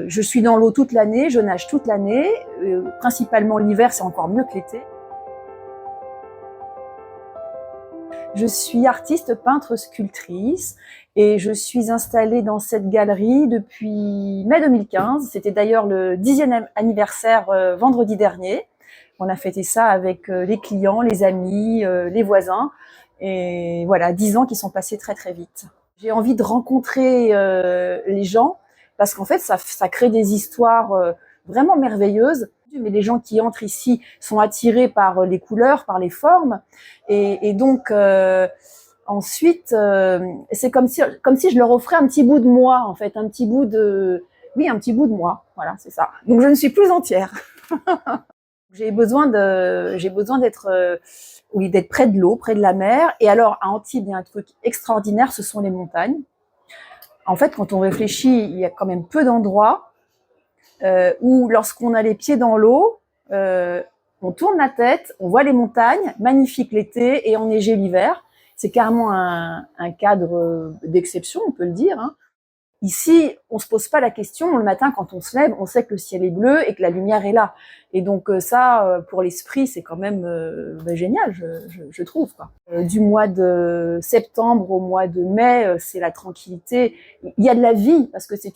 Je suis dans l'eau toute l'année, je nage toute l'année, principalement l'hiver, c'est encore mieux que l'été. Je suis artiste, peintre, sculptrice et je suis installée dans cette galerie depuis mai 2015. C'était d'ailleurs le 10e anniversaire vendredi dernier. On a fêté ça avec les clients, les amis, les voisins. Et voilà, 10 ans qui sont passés très très vite. J'ai envie de rencontrer les gens parce qu'en fait, ça crée des histoires vraiment merveilleuses. Mais les gens qui entrent ici sont attirés par les couleurs, par les formes. Et donc, ensuite, c'est comme si je leur offrais un petit bout de moi, en fait, un petit bout de moi. Voilà, c'est ça. Donc, je ne suis plus entière. J'ai besoin d'être près de l'eau, près de la mer. Et alors, à Antibes, il y a un truc extraordinaire, ce sont les montagnes. En fait, quand on réfléchit, il y a quand même peu d'endroits où, lorsqu'on a les pieds dans l'eau, on tourne la tête, on voit les montagnes, magnifique l'été et enneigé l'hiver. C'est carrément un cadre d'exception, on peut le dire, hein. Ici, on se pose pas la question. Le matin, quand on se lève, on sait que le ciel est bleu et que la lumière est là. Et donc ça, pour l'esprit, c'est quand même génial, je trouve, quoi. Du mois de septembre au mois de mai, c'est la tranquillité. Il y a de la vie parce que c'est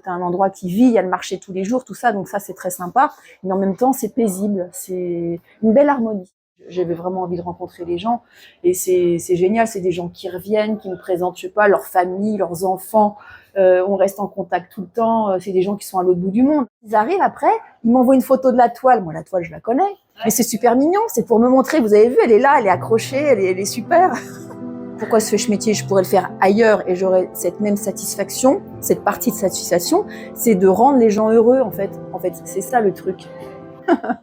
un endroit qui vit. Il y a le marché tous les jours, tout ça. Donc ça, c'est très sympa. Mais en même temps, c'est paisible. C'est une belle harmonie. J'avais vraiment envie de rencontrer les gens et c'est génial. C'est des gens qui reviennent, qui me présentent, je sais pas, leur famille, leurs enfants. On reste en contact tout le temps. C'est des gens qui sont à l'autre bout du monde. Ils arrivent après, ils m'envoient une photo de la toile. Moi, la toile, je la connais, mais c'est super mignon. C'est pour me montrer. Vous avez vu, elle est là, elle est accrochée, elle est super. Pourquoi ce métier, je pourrais le faire ailleurs et j'aurais cette même satisfaction, cette partie de satisfaction, c'est de rendre les gens heureux en fait. En fait, c'est ça le truc.